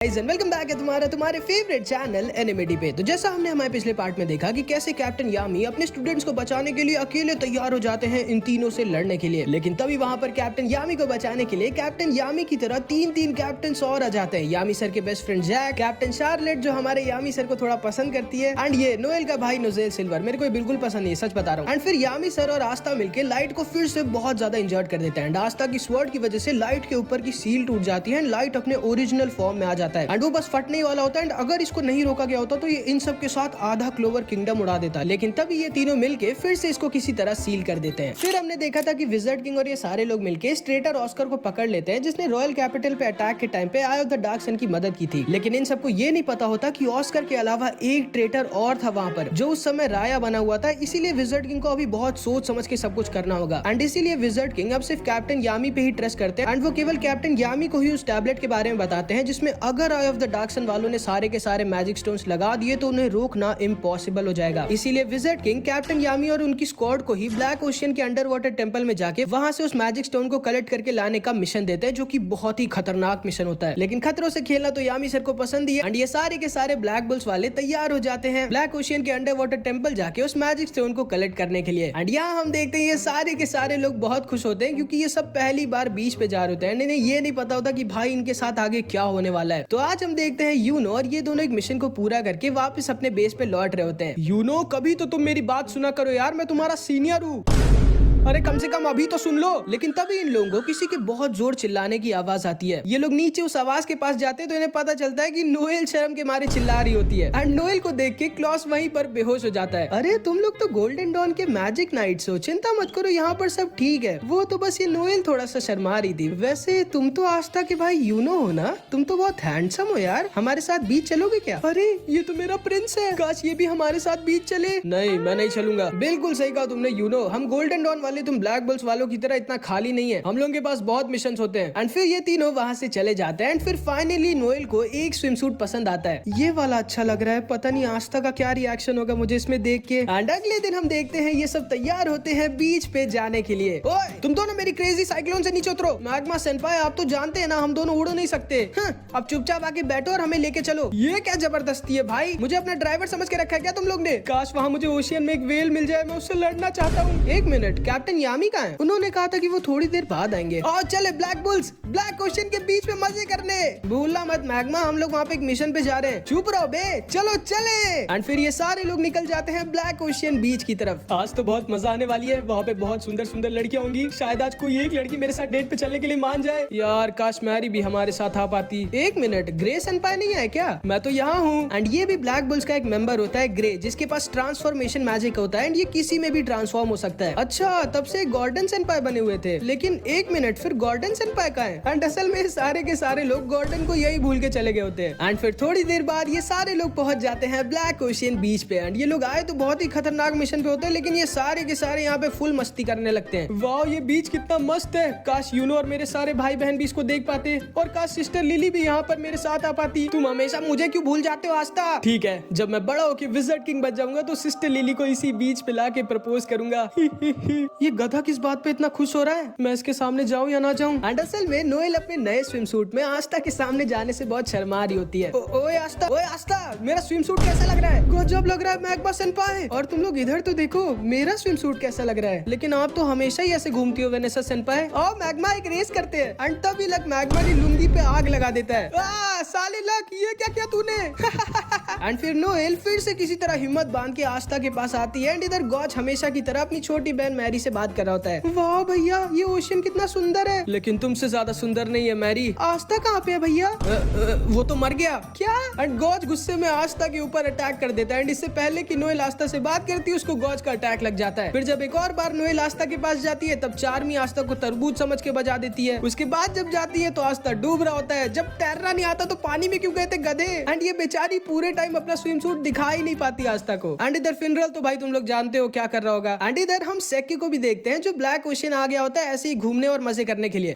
Welcome back है तुम्हारे favourite channel एनिमेटी पे। तो जैसा हमने हमारे पिछले पार्ट में देखा कि कैसे कैप्टन यामी अपने स्टूडेंट्स को बचाने के लिए अकेले तैयार हो जाते हैं इन तीनों से लड़ने के लिए, लेकिन तभी वहां पर कैप्टन यामी को बचाने के लिए कैप्टन यामी की तरह तीन कैप्टन और आ जाते हैं। यामी सर के best friend Jack, captain Charlotte जो हमारे यामी सर को थोड़ा पसंद करती है, एंड ये नोएल का भाई नोजेल सिल्वर मेरे को बिल्कुल पसंद नहीं, सच बता रहा हूँ। एंड फिर यामी सर और आस्था मिलकर लाइट को फिर से बहुत ज्यादा इंजर्ड कर देते हैं। आस्था की स्वर्ड की वजह से लाइट के ऊपर की सील टूट जाती है, लाइट अपने ओरिजिनल फॉर्म में आ जाता है एंड वो बस फटने वाला होता है। एंड अगर इसको नहीं रोका गया होता तो ये इन सब के साथ आधा क्लोवर किंगडम उड़ा देता, लेकिन तभी ये तीनों मिलके फिर से इसको किसी तरह सील कर देते हैं। फिर हमने देखा था कि विजर्ड किंग और ये सारे लोग मिलके स्ट्रेटर ऑस्कर को पकड़ लेते हैं, जिसने रॉयल कैपिटल पे अटैक के टाइम पे आई ऑफ द डार्क सन की मदद की थी। लेकिन इन सबको ये नहीं पता होता कि ऑस्कर के अलावा एक ट्रेटर और था वहाँ पर जो उस समय राया बना हुआ था, इसीलिए विजर्ड किंग को अभी बहुत सोच समझ के सब कुछ करना होगा। एंड इसीलिए विजर्ड किंग अब सिर्फ कैप्टन यामी पे ही ट्रस्ट करते हैं एंड वो केवल कैप्टन यामी को ही उस टैबलेट के बारे में बताते हैं, जिसमें अगर आई ऑफ द डार्क सन वालों ने सारे के सारे मैजिक स्टोन्स लगा दिए तो उन्हें रोकना इम्पॉसिबल हो जाएगा। इसीलिए विजर्ड किंग कैप्टन यामी और उनकी स्क्वाड को ही ब्लैक ओशियन के अंडर वाटर टेंपल में जाके वहां से उस मैजिक स्टोन को कलेक्ट करके लाने का मिशन देते हैं, जो कि बहुत ही खतरनाक मिशन होता है। लेकिन खतरों से खेलना तो यामी सर को पसंद ही है एंड ये सारे के सारे ब्लैक बुल्स वाले तैयार हो जाते हैं ब्लैक ओशियन के अंडर वाटर टेंपल जाके उस मैजिक स्टोन को कलेक्ट करने के लिए। एंड यहाँ हम देखते हैं ये सारे के सारे लोग बहुत खुश होते हैं क्योंकि ये सब पहली बार बीच पे जा रहे होते हैं। इन्हें ये नहीं पता होता कि भाई इनके साथ आगे क्या होने वाला है। तो आज हम देखते हैं यूनो और ये दोनों एक मिशन को पूरा करके वापस अपने बेस पे लौट रहे होते हैं। यूनो कभी तो तुम मेरी बात सुना करो यार, मैं तुम्हारा सीनियर हूँ, अरे कम से कम अभी तो सुन लो। लेकिन तभी इन लोगों को किसी के बहुत जोर चिल्लाने की आवाज आती है। ये लोग नीचे उस आवाज के पास जाते हैं तो इन्हें पता चलता है कि नोएल शर्म के मारे चिल्ला रही होती है एंड नोएल को देख के क्लॉस वहीं पर बेहोश हो जाता है। अरे तुम लोग तो गोल्डन डॉन के मैजिक नाइट्स हो, चिंता मत करो, यहाँ पर सब ठीक है। वो तो बस ये नोएल थोड़ा सा शर्मा रही थी। वैसे तुम तो आस्था के भाई यूनो हो ना, तुम तो बहुत हैंडसम हो यार, हमारे साथ बीच चलोगे क्या? अरे ये तो मेरा प्रिंस है, काश ये भी हमारे साथ बीच चले। नहीं मैं नहीं चलूंगा। बिल्कुल सही कहा तुमने यूनो, हम गोल्डन डॉन वाले तुम ब्लैक बुल्स वालों की तरह इतना खाली नहीं है, हम लोगों के पास बहुत मिशन होते हैं। एंड फिर ये तीनों वहाँ से चले जाते हैं एंड फिर फाइनली नोएल को एक स्विम सूट पसंद आता है। ये वाला अच्छा लग रहा है, पता नहीं आस्था का क्या रिएक्शन होगा मुझे इसमें देख के। एंड अगले दिन हम देखते हैं ये सब तैयार होते हैं बीच पे जाने के लिए। ओए तुम दोनों मेरी क्रेजी साइक्लोन से नीचे उतरो। मैग्मा सेनपाई आप तो जानते हैं ना हम दोनों उड़ नहीं सकते। अब चुपचाप आके बैठो और हमें लेके चलो। ये क्या जबरदस्ती है भाई, मुझे अपना ड्राइवर समझ के रखा है क्या तुम लोग ने? काश वहाँ मुझे ओशियन में एक वेल मिल जाए, मैं उससे लड़ना चाहता हूँ। एक मिनट, कैप्टन यामी कहाँ है? उन्होंने कहा था कि वो थोड़ी देर बाद आएंगे। और चले ब्लैक बुल्स ब्लैक ओशियन के बीच में मजे करने। भूलना मत मैग्मा, हम लोग वहाँ पे एक मिशन पे जा रहे हैं। चुप रहो बे, चलो चले। एंड फिर ये सारे लोग निकल जाते हैं ब्लैक ओशियन बीच की तरफ। आज तो बहुत मजा आने वाली है, वहाँ पे बहुत सुंदर सुंदर लड़कियां होंगी। शायद आज कोई एक लड़की मेरे साथ डेट पे चलने के लिए मान जाए। यार काश मैरी भी हमारे साथ आ पाती। एक मिनट, ग्रे सेनपाई नहीं है क्या? मैं तो यहाँ हूँ। एंड ये भी ब्लैक बुल्स का एक मेंबर होता है ग्रे, जिसके पास ट्रांसफॉर्मेशन मैजिक होता है एंड ये किसी में भी ट्रांसफॉर्म हो सकता है। अच्छा तब से गॉर्डन सेनपाई बने हुए थे। लेकिन एक मिनट, फिर गॉर्डन सेनपाई कहाँ है? एंड असल में सारे के सारे लोग गॉर्डन को यही भूल के चले गए होते हैं। एंड फिर थोड़ी देर बाद ये सारे लोग पहुंच जाते हैं ब्लैक ओशियन बीच पे। एंड ये लोग आए तो बहुत ही खतरनाक मिशन पे होते हैं, लेकिन ये सारे के सारे यहाँ पे फुल मस्ती करने लगते हैं। वाह ये बीच कितना मस्त है, काश यूनो और मेरे सारे भाई बहन भी इसको देख पाते, और काश सिस्टर लिली भी यहाँ पर मेरे साथ आ पाती। तुम हमेशा मुझे क्यों भूल जाते हो आस्था? ठीक है, जब मैं बड़ा होकर विजर्ड किंग बच जाऊंगा तो सिस्टर लिली को इसी बीच पे लाके प्रपोज करूंगा। ये गधा किस बात पे इतना खुश हो रहा है? मैं इसके सामने जाऊं या ना जाऊं? एंड असल में नोएल अपने नए स्विम सूट में आस्था के सामने जाने से बहुत शर्मा रही होती है। ओए आस्था मेरा स्विम सूट कैसा लग रहा है? गजब लग रहा है मैग्मा सेनपाई। और तुम लोग इधर तो देखो, मेरा स्विम सूट कैसा लग रहा है? लेकिन आप तो हमेशा ही ऐसे घूमती हो वेनेसा सेनपाई। और मैग्मा एक रेस करते हैं एंड तभी लक मैग्मा की लुंगी पे आग लगा देता है। साले लक, ये क्या किया तूने? एंड फिर नोएल फिर से किसी तरह हिम्मत बांध के आस्था के पास आती है एंड इधर गॉज हमेशा की तरह अपनी छोटी बहन मैरी से बात कर रहा होता है। वाह भैया ये ओशियन कितना सुंदर है, लेकिन तुमसे ज्यादा सुंदर नहीं है मैरी। आस्था कहाँ पे है भैया? वो तो मर गया। क्या? एंड गॉज गुस्से में आस्था के ऊपर अटैक कर देता है एंड इससे पहले कि नोएल आस्था से बात करती है उसको गॉज का अटैक लग जाता है। फिर जब एक और बार नोएल आस्था के पास जाती है तब चार्मी आस्था को तरबूज समझ के बजा देती है। उसके बाद जब जाती है तो आस्था डूब रहा होता है। जब तैरना नहीं आता तो पानी में क्यों गए थे गधे? एंड ये बेचारी पूरे टाइम अपना स्विम सूट दिखा ही नहीं पाती आस्था को। एंड इधर फिनरल तो भाई तुम लोग जानते हो क्या कर रहा होगा। एंड इधर हम सेक्की को भी देखते हैं जो ब्लैक ओशियन आ गया होता है ऐसे ही घूमने और मजे करने के लिए।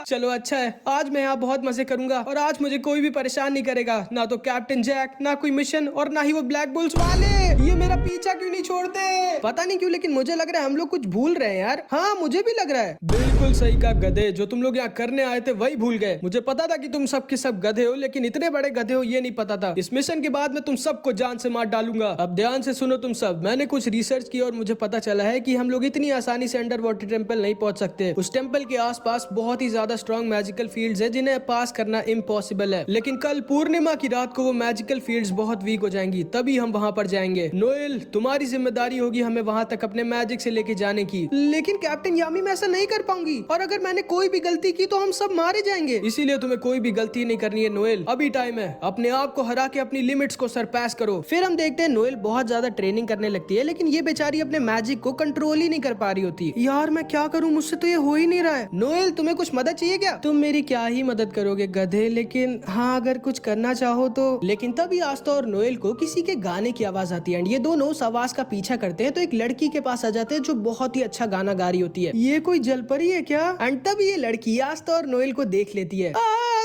चलो अच्छा है, आज मैं यहाँ बहुत मजे करूंगा और आज मुझे कोई भी परेशान नहीं करेगा, ना तो कैप्टन जैक, ना कोई मिशन और ना ही वो ब्लैक बुल्स वाले। ये मेरा पीछा क्यों नहीं छोड़ते? पता नहीं क्यों, लेकिन मुझे लग रहा है हम लोग कुछ भूल रहे हैं यार। हाँ मुझे भी लग रहा है। बिल्कुल सही कहा गधे, जो तुम लोग यहाँ करने आए थे वही भूल गए। मुझे पता था कि तुम सब के सब गधे हो, लेकिन लेकिन इतने बड़े गधे हो ये नहीं पता था। इस मिशन के बाद मैं तुम सबको जान से मार डालूंगा। अब ध्यान से सुनो तुम सब, मैंने कुछ रिसर्च की और मुझे पता चला है कि हम लोग इतनी आसानी से अंडर वाटर टेम्पल नहीं पहुंच सकते। उस टेम्पल के आसपास बहुत ही ज्यादा स्ट्रॉन्ग मैजिकल फील्ड्स है जिन्हें पास करना इम्पॉसिबल है। लेकिन कल पूर्णिमा की रात को वो मैजिकल फील्ड्स बहुत वीक हो जाएंगी, तभी हम वहां पर जाएंगे। नोएल, तुम्हारी जिम्मेदारी होगी हमें वहां तक अपने मैजिक से लेके जाने की। लेकिन कैप्टन यामी मैं ऐसा नहीं कर पाऊंगी, और अगर मैंने कोई भी गलती की तो हम सब मारे जाएंगे। इसीलिए तुम्हें कोई भी गलती नहीं करनी है नोएल, अभी टाइम है। अपने आप को हरा के अपनी लिमिट्स को सरपास करो। फिर हम देखते हैं नोएल बहुत ज्यादा ट्रेनिंग करने लगती है, लेकिन ये बेचारी अपने मैजिक को कंट्रोल ही नहीं कर पा रही होती। यार मैं क्या करूं, मुझसे तो ये हो ही नहीं रहा है। नोएल तुम्हें कुछ मदद चाहिए क्या? तुम मेरी क्या ही मदद करोगे गधे, लेकिन हाँ अगर कुछ करना चाहो तो। लेकिन तभी आस्था और नोएल को किसी के गाने की आवाज आती है एंड ये दोनों उस आवाज का पीछा करते हैं तो एक लड़की के पास आ जाते हैं जो बहुत ही अच्छा गाना गा रही होती है। ये कोई जलपरी है क्या? एंड तभी ये लड़की आस्था और नोएल को देख लेती है।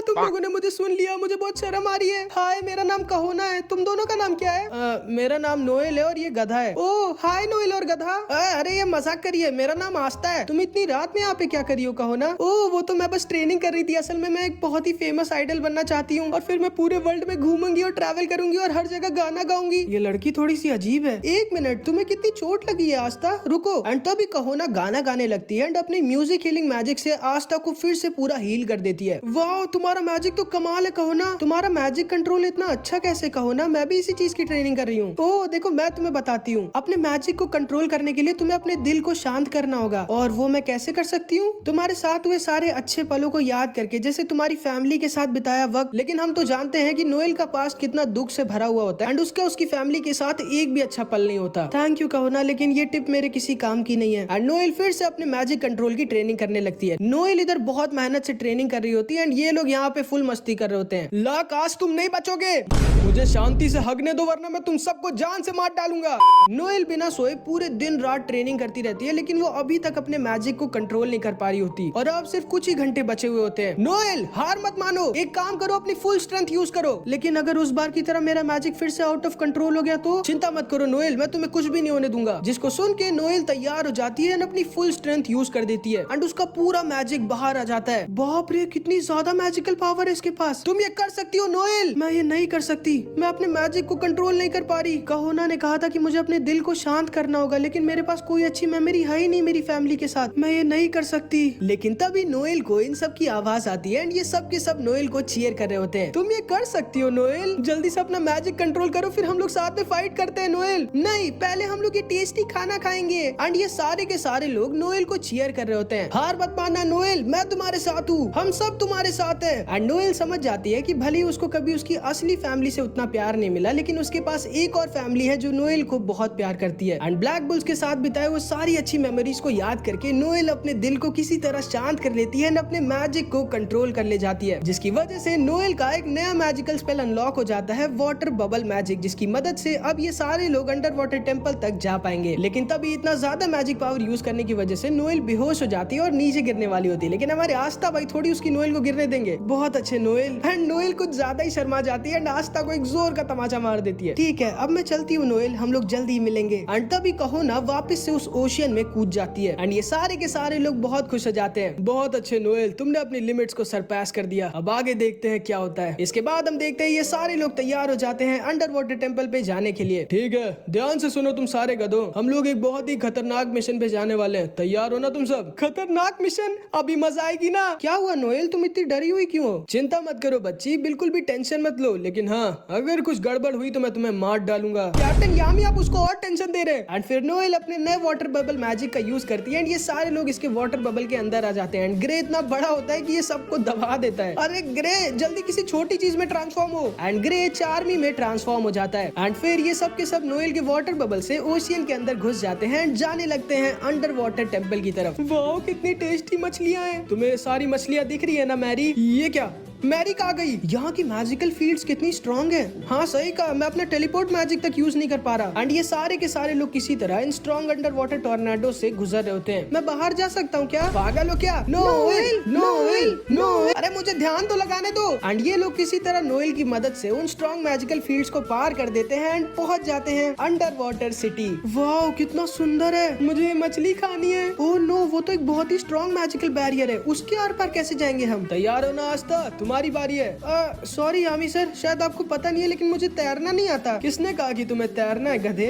तुम लोगों ने मुझे सुन लिया, मुझे बहुत शर्म आ रही है। हाय मेरा नाम कहोना है, तुम दोनों का नाम क्या है? मेरा नाम नोएल है और ये गधा है। ओह हाय नोएल और गधा। अरे ये मजाक करिए, मेरा नाम आस्था है। तुम इतनी रात में यहाँ पे क्या करी हो कहोना? ओह वो तो मैं बस ट्रेनिंग कर रही थी। असल में मैं एक बहुत ही फेमस आइडल बनना चाहती हूँ और फिर मैं पूरे वर्ल्ड में घूमूंगी और ट्रैवल करूंगी और हर जगह गाना गाऊंगी। ये लड़की थोड़ी सी अजीब है। एक मिनट, तुम्हें कितनी चोट लगी है आस्था? रुको। एंड तभी कहोना गाना गाने लगती है एंड अपनी म्यूजिक हीलिंग मैजिक से आस्था को फिर से पूरा हील कर देती है। वाह तुम्हारा मैजिक तो कमाल है कहोना, तुम्हारा मैजिक कंट्रोल इतना अच्छा कैसे कहोना? मैं भी इसी चीज की ट्रेनिंग कर रही हूँ। ओह देखो मैं तुम्हें बताती हूँ, अपने मैजिक को कंट्रोल करने के लिए तुम्हें अपने दिल को शांत करना होगा। और वो मैं कैसे कर सकती हूँ? तुम्हारे साथ हुए सारे अच्छे पलों को याद करके, जैसे तुम्हारी फैमिली के साथ बिताया वक्त। लेकिन हम तो जानते हैं कि नोएल का पास्ट कितना दुख से भरा हुआ होता है एंड उसकी फैमिली के साथ एक भी अच्छा पल नहीं होता। थैंक यू कहोना, लेकिन ये टिप मेरे किसी काम की नहीं है। एंड नोएल फिर से अपने मैजिक कंट्रोल की ट्रेनिंग करने लगती है। नोएल इधर बहुत मेहनत से ट्रेनिंग कर रही होती है एंड ये लोग यहाँ पे फुल मस्ती कर रहे होते हैं। ला काश तुम नहीं बचोगे, मुझे शांति से हगने दो वरना मैं तुम सबको जान से मार डालूंगा। नोएल बिना सोए पूरे दिन रात ट्रेनिंग करती रहती है, लेकिन वो अभी तक अपने मैजिक को कंट्रोल नहीं कर पा रही होती और अब सिर्फ कुछ ही घंटे बचे हुए होते हैं। नोएल हार मत मानो, एक काम करो अपनी फुल स्ट्रेंथ यूज करो। लेकिन अगर उस बार की तरह मेरा मैजिक फिर से आउट ऑफ कंट्रोल हो गया तो? चिंता मत करो नोएल, मैं तुम्हें कुछ भी नहीं होने दूंगा। जिसको सुन के नोएल तैयार हो जाती है, अपनी फुल स्ट्रेंथ यूज कर देती है एंड उसका पूरा मैजिक बाहर आ जाता है। बाप रे कितनी ज्यादा मैजिकल पावर है इसके पास। तुम ये कर सकती हो नोएल। मैं ये नहीं कर सकती, मैं अपने मैजिक को कंट्रोल नहीं कर पा रही। कहोना ने कहा था कि मुझे अपने दिल को शांत करना होगा, लेकिन मेरे पास कोई अच्छी मेमोरी है ही नहीं मेरी फैमिली के साथ। मैं ये नहीं कर सकती। लेकिन तभी नोएल को इन सब की आवाज आती है एंड ये सब के सब नोएल को चीयर कर रहे होते हैं। तुम ये कर सकती हो नोएल, जल्दी से अपना मैजिक कंट्रोल करो, फिर हम लोग साथ में फाइट करते हैं। नोएल नहीं, पहले हम लोग ये टेस्टी खाना खाएंगे। एंड ये सारे के सारे लोग नोएल को चीयर कर रहे होते हैं। हार मत मानना नोएल, मैं तुम्हारे साथ हूँ, हम सब तुम्हारे साथ हैं। एंड नोएल समझ जाती है कि भले उसको कभी उसकी असली फैमिली से उतना प्यार नहीं मिला, लेकिन उसके पास एक और फैमिली है जो नोएल को बहुत प्यार करती है। एंड ब्लैक बुल्स के साथ बिताए वो सारी अच्छी मेमोरीज को याद करके नोएल अपने दिल को किसी तरह शांत कर लेती है एंड अपने मैजिक को कंट्रोल कर ले जाती है, जिसकी वजह से नोएल का एक नया मैजिकल स्पेल अनलॉक हो जाता है, वाटर बबल मैजिक, जिसकी मदद से अब ये सारे लोग अंडर वाटर टेम्पल तक जा पाएंगे। लेकिन तभी इतना ज्यादा मैजिक पावर यूज करने की वजह से नोएल बेहोश हो जाती है और नीचे गिरने वाली होती है। लेकिन हमारे आस्था भाई थोड़ी उसकी नोएल को गिरने देंगे। बहुत अच्छे नोएल। एंड नोएल कुछ ज्यादा ही शर्मा जाती है एंड आस्था को एक जोर का तमाचा मार देती है। ठीक है अब मैं चलती हूँ नोएल, हम लोग जल्दी ही मिलेंगे। एंड तभी कहोना वापस से उस ओशियन में कूद जाती है एंड ये सारे के सारे लोग बहुत खुश हो जाते हैं। बहुत अच्छे नोएल, तुमने अपनी लिमिट्स को सरपास कर दिया। अब आगे देखते हैं क्या होता है। इसके बाद हम देखते हैं ये सारे लोग तैयार हो जाते हैं अंडर वाटर टेम्पल पे जाने के लिए। ठीक है ध्यान से सुनो तुम सारे गधों, हम लोग एक बहुत ही खतरनाक मिशन पे जाने वाले हैं। तैयार हो ना तुम सब? खतरनाक मिशन? अभी मजा आएगी ना? क्या हुआ नोएल, तुम इतनी डरी हुई क्यों हो? चिंता मत करो बच्ची, बिल्कुल भी टेंशन मत लो, लेकिन हाँ अगर कुछ गड़बड़ हुई तो मैं तुम्हें मार डालूंगा। कैप्टन यामी आप उसको और टेंशन दे रहे हैं। एंड फिर नोएल अपने नए वाटर बबल मैजिक का यूज करती है एंड ये सारे लोग इसके वाटर बबल के अंदर आ जाते हैं। एंड ग्रे इतना बड़ा होता है कि ये सबको दबा देता है। अरे ग्रे जल्दी किसी छोटी चीज में ट्रांसफॉर्म हो। एंड ग्रे चार्मी में ट्रांसफॉर्म हो जाता है एंड फिर ये सब के सब नोएल के वाटर बबल से ओशियन के अंदर घुस जाते हैं एंड जाने लगते हैं अंडर वाटर टेम्पल की तरफ। वाओ कितनी टेस्टी मछलियां हैं। तुम्हें सारी मछलियां दिख रही है ना मैरी? ये क्या मैरी कहाँ गई? यहाँ की मैजिकल फील्ड्स कितनी स्ट्रॉन्ग है। हाँ सही कहा, मैं अपना टेलीपोर्ट मैजिक तक यूज नहीं कर पा रहा। एंड ये सारे के सारे लोग किसी तरह इन स्ट्रॉन्ग अंडर वाटर टॉर्नेडो से गुजर रहे होते हैं। मैं बाहर जा सकता हूँ क्या? पागल हो क्या? नोएल नोएल नोएल, अरे मुझे ध्यान तो लगाने दो। एंड ये लोग किसी तरह नोएल की मदद से उन स्ट्रॉन्ग मैजिकल फील्ड्स को पार कर देते हैं एंड पहुंच जाते हैं अंडर वाटर सिटी। वाओ कितना सुंदर है, मुझे मछली खानी है। ओह नो, वो तो एक बहुत ही स्ट्रॉन्ग मैजिकल बैरियर है, उसके आर पार कैसे जाएंगे हम? तैयार हो ना आस्था? तुम्हारी बारी है। सॉरी यामी सर, शायद आपको पता नहीं है लेकिन मुझे तैरना नहीं आता। किसने कहा कि तुम्हें तैरना है गधे?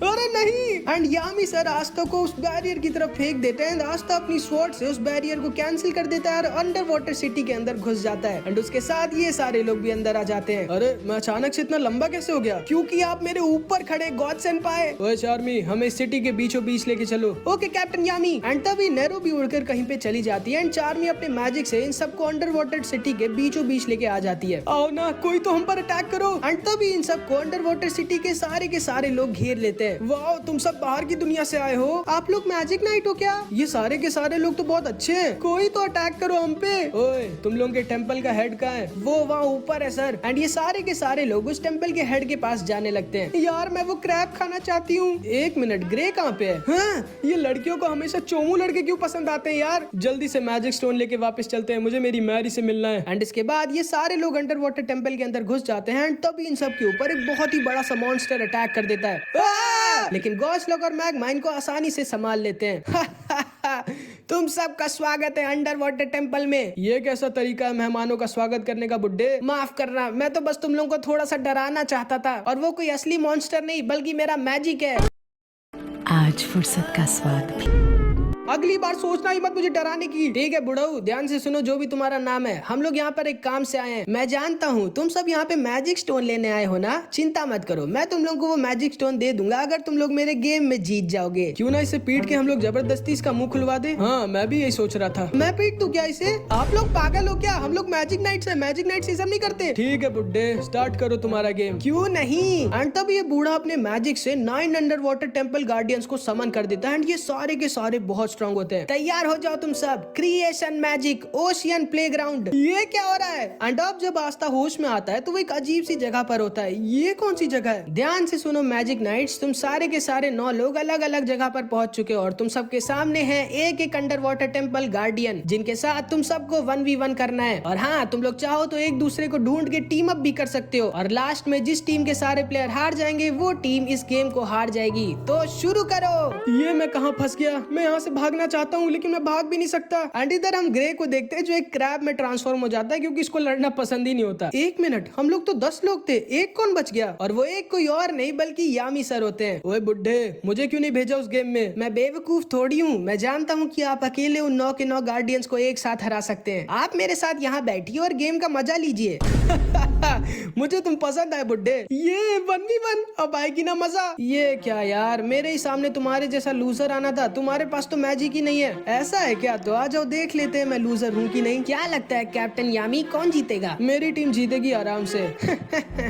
अरे नहीं। एंड यामी सर आस्था को उस बैरियर की तरफ फेंक देते हैं। आस्था अपनी स्वॉर्ड से उस बैरियर को कैंसिल कर देता है और अंडर वाटर सिटी के अंदर घुस जाता है। एंड उसके साथ ये सारे लोग भी अंदर आ जाते हैं। अरे मैं अचानक से इतना लंबा कैसे हो गया? क्योंकि आप मेरे ऊपर खड़े गॉड सेनपाई। ओए चार्मी, हमें सिटी के बीचों बीच लेके चलो। Okay captain Yami. एंड तभी नेरो भी उड़कर कहीं पे चली जाती है एंड चार्मी अपने मैजिक से इन सबको अंडर वाटर सिटी के बीचों बीच लेके आ जाती है। आओ ना, कोई तो हम पर अटैक करो। एंड तभी इन सबको अंडर वाटर सिटी के सारे लोग घेर लेते हैं। वाओ, तुम सब बाहर की दुनिया से आए हो? आप लोग मैजिक नाइट हो क्या? ये सारे के सारे लोग तो बहुत अच्छे हैं। कोई तो अटैक करो हम पे। ओए, तुम लोगों के टेंपल का हेड कहाँ है? वो वहाँ ऊपर है सर। एंड ये सारे के सारे लोग उस टेंपल के हेड के पास जाने लगते हैं। यार मैं वो क्रैब खाना चाहती हूँ। एक मिनट, ग्रे कहाँ पे है? हाँ, ये लड़कियों को हमेशा चोमू लड़के क्यों पसंद आते हैं यार? जल्दी से मैजिक स्टोन लेके वापस चलते हैं, मुझे मेरी मैरी से मिलना है। एंड इसके बाद ये सारे लोग अंडर वाटर टेंपल के अंदर घुस जाते हैं एंड तभी इन सब के ऊपर एक बहुत ही बड़ा सा मॉन्स्टर अटैक कर देता है। लेकिन गॉसलॉक और मैगमा इनको आसानी से संभाल लेते हैं। तुम सबका स्वागत है अंडर वाटर टेंपल में। ये कैसा तरीका है मेहमानों का स्वागत करने का बुड्ढे? माफ करना, मैं तो बस तुम लोगों को थोड़ा सा डराना चाहता था और वो कोई असली मॉन्स्टर नहीं बल्कि मेरा मैजिक है। आज फुर्सत का स्वाद भी। अगली बार सोचना ही मत मुझे डराने की। ठीक है बुढ़ऊ, ध्यान से सुनो जो भी तुम्हारा नाम है। हम लोग यहाँ पर एक काम से आए हैं। मैं जानता हूँ तुम सब यहाँ पे मैजिक स्टोन लेने आए हो ना। चिंता मत करो, मैं तुम लोगों को वो मैजिक स्टोन दे दूंगा अगर तुम लोग मेरे गेम में जीत जाओगे। क्यों ना इसे पीट के हम लोग जबरदस्ती इसका मुंह खुलवा दे? हाँ, मैं भी यही सोच रहा था। मैं पीट दूं क्या इसे? आप लोग पागल हो क्या? हम लोग मैजिक नाइट्स है, मैजिक नाइट्स ये सब नहीं करते। ठीक है बुड्ढे, स्टार्ट करो तुम्हारा गेम। क्यों नहीं? एंड तब ये बूढ़ा अपने मैजिक से 9 अंडर वाटर टेंपल गार्डियंस को समन कर देता है एंड ये सारे के सारे बहुत स्ट्रॉन्ग होते हैं। तैयार हो जाओ तुम सब। Creation magic ocean playground. ये क्या हो रहा है? एंड अब जब आस्था होश में आता है तो वो एक अजीब सी जगह पर होता है। ये कौन सी जगह है? ध्यान से सुनो मैजिक नाइट्स, तुम सारे के सारे 9 लोग अलग अलग जगह पर पहुंच चुके हो और तुम सबके सामने है एक एक अंडर वाटर टेंपल गार्डियन जिनके साथ तुम सबको 1v1 करना है। और हाँ, तुम लोग चाहो तो एक दूसरे को ढूंढ के टीम अप भी कर सकते हो और लास्ट में जिस टीम के सारे प्लेयर हार जाएंगे वो टीम इस गेम को हार जाएगी। तो शुरू करो। ये मैं कहाँ फंस गया? मैं यहाँ से भागना चाहता हूँ लेकिन मैं भाग भी नहीं सकता। एंड इधर हम ग्रे को देखते हैं जो एक क्रैब में ट्रांसफॉर्म हो जाता है क्योंकि इसको लड़ना पसंद ही नहीं होता। एक मिनट, हम लोग तो 10 लोग थे, एक कौन बच गया? और वो एक कोई और नहीं बल्कि यामी सर होते हैं। ओए बुड्ढे, मुझे क्यों नहीं भेजा उस गेम में? मैं बेवकूफ थोड़ी हूँ, मैं जानता हूँ कि आप अकेले उन 9 के 9 गार्डियंस को एक साथ हरा सकते हैं। आप मेरे साथ यहाँ बैठिए और गेम का मजा लीजिए। मुझे तुम पसंद आए बुड्ढे। ये 1v1 अब आएगी ना मजा। ये क्या यार, मेरे ही सामने तुम्हारे जैसा लूजर आना था। तुम्हारे पास तो मैजिक ही नहीं है। ऐसा है क्या? तो आ जाओ देख लेते हैं मैं लूजर हूँ कि नहीं। क्या लगता है कैप्टन यामी, कौन जीतेगा? मेरी टीम जीतेगी आराम से।